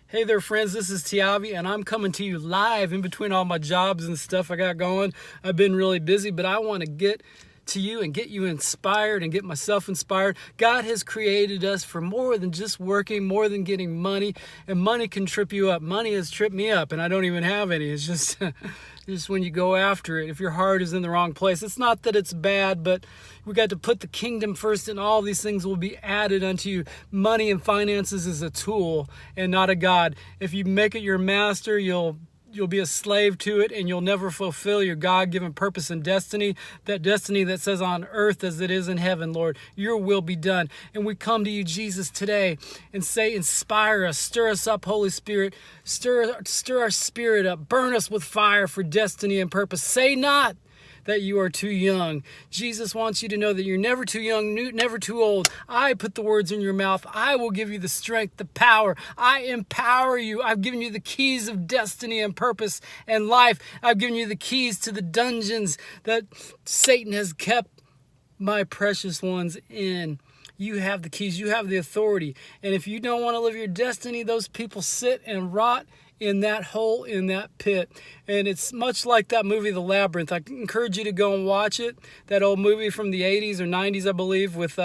Hey there, friends. This is Tiavi, and I'm coming to you live in between all my jobs and stuff I got going. I've been really busy, but I want to get to you and get you inspired and get myself inspired. God has created us for more than just working, more than getting money, and money can trip you up. Money has tripped me up, and I don't even have any. It's just just when you go after it, if your heart is in the wrong place. It's not that it's bad, but we got to put the kingdom first, and all these things will be added unto you. Money and finances is a tool and not a God. If you make it your master, you'll be a slave to it, and you'll never fulfill your God-given purpose and destiny, that destiny that says on earth as it is in heaven. Lord, your will be done. And we come to you, Jesus, today and say, inspire us, stir us up, Holy Spirit, stir our spirit up, burn us with fire for destiny and purpose. Say not that you are too young. Jesus wants you to know that you're never too young, never too old. I put the words in your mouth. I will give you the strength, the power. I empower you. I've given you the keys of destiny and purpose and life. I've given you the keys to the dungeons that Satan has kept my precious ones in. You have the keys. You have the authority. And if you don't want to live your destiny, those people sit and rot in that hole, in that pit. And it's much like that movie, The Labyrinth. I encourage you to go and watch it. That old movie from the 80s or 90s, I believe, with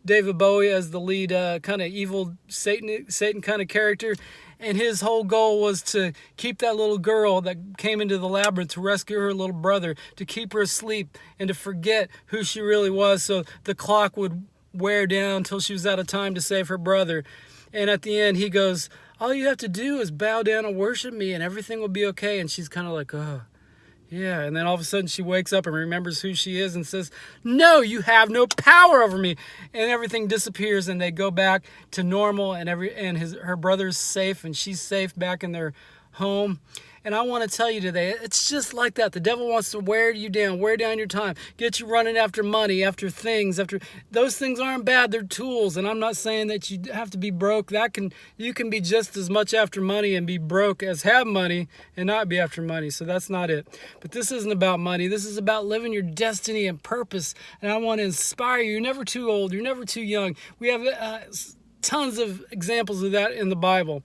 David Bowie as the lead kind of evil Satan kind of character. And his whole goal was to keep that little girl that came into the labyrinth, to rescue her little brother, to keep her asleep and to forget who she really was, so the clock would wear down until she was out of time to save her brother. And at the end, he goes, all you have to do is bow down and worship me and everything will be okay. And she's kind of like, oh, yeah. And then all of a sudden she wakes up and remembers who she is and says, no, you have no power over me. And everything disappears and they go back to normal, and her brother's safe and she's safe back in their home. And I want to tell you today, it's just like that. The devil wants to wear you down, wear down your time, get you running after money, after things, those things aren't bad. They're tools. And I'm not saying that you have to be broke. You can be just as much after money and be broke as have money and not be after money. So that's not it. But this isn't about money. This is about living your destiny and purpose. And I want to inspire you. You're never too old. You're never too young. We have tons of examples of that in the Bible.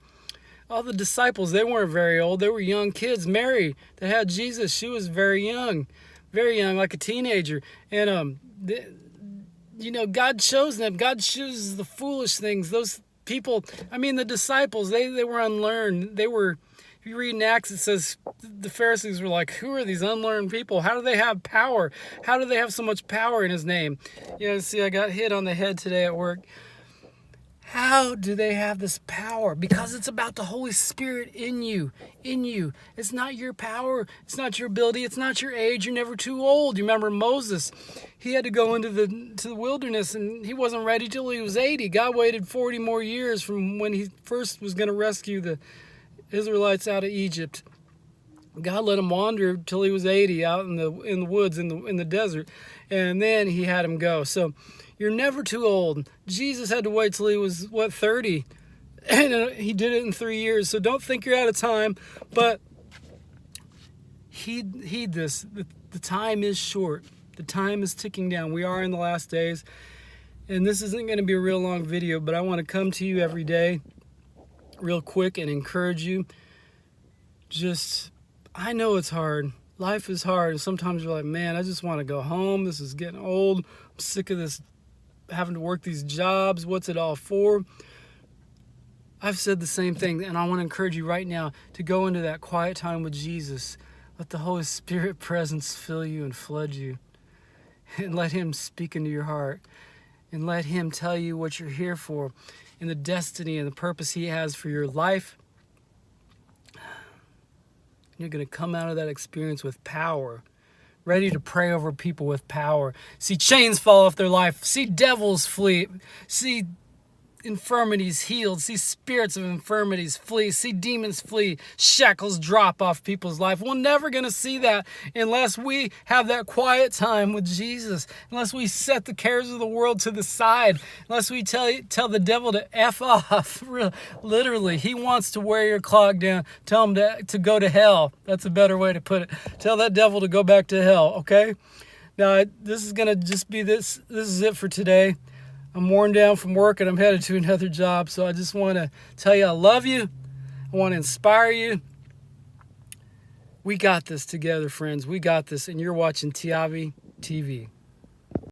All the disciples, they weren't very old. They were young kids. Mary, that had Jesus, she was very young, like a teenager. And, God chose them. God chooses the foolish things. Those people, the disciples, they were unlearned. If you read in Acts, it says the Pharisees were like, who are these unlearned people? How do they have power? How do they have so much power in his name? See, I got hit on the head today at work. How do they have this power? Because it's about the Holy Spirit in you. It's not your power. It's not your ability. It's not your age. You're never too old. You remember Moses? He had to go into the wilderness, and he wasn't ready till he was 80. God waited 40 more years from when he first was going to rescue the Israelites out of Egypt. God let him wander till he was 80 out in the woods, in the desert, and then he had him go. So you're never too old. Jesus had to wait till he was 30, and he did it in 3 years. So don't think you're out of time, but heed this. The time is short. The time is ticking down. We are in the last days, and this isn't going to be a real long video, but I want to come to you every day real quick and encourage you. I know it's hard. Life is hard. Sometimes you're like, man, I just want to go home. This is getting old. I'm sick of this, having to work these jobs. What's it all for? I've said the same thing, and I want to encourage you right now to go into that quiet time with Jesus. Let the Holy Spirit presence fill you and flood you. And let him speak into your heart. And let him tell you what you're here for and the destiny and the purpose he has for your life. You're going to come out of that experience with power, ready to pray over people with power. See chains fall off their life. See devils flee. See infirmities healed. See spirits of infirmities flee. See demons flee. Shackles drop off people's life. We're never going to see that unless we have that quiet time with Jesus, unless we set the cares of the world to the side, unless we tell the devil to F off. Literally, he wants to wear your clock down. Tell him to go to hell. That's a better way to put it. Tell that devil to go back to hell, okay? Now, this is going to just be this. This is it for today. I'm worn down from work and I'm headed to another job. So I just want to tell you I love you. I want to inspire you. We got this together, friends. We got this, and you're watching Tiavi TV.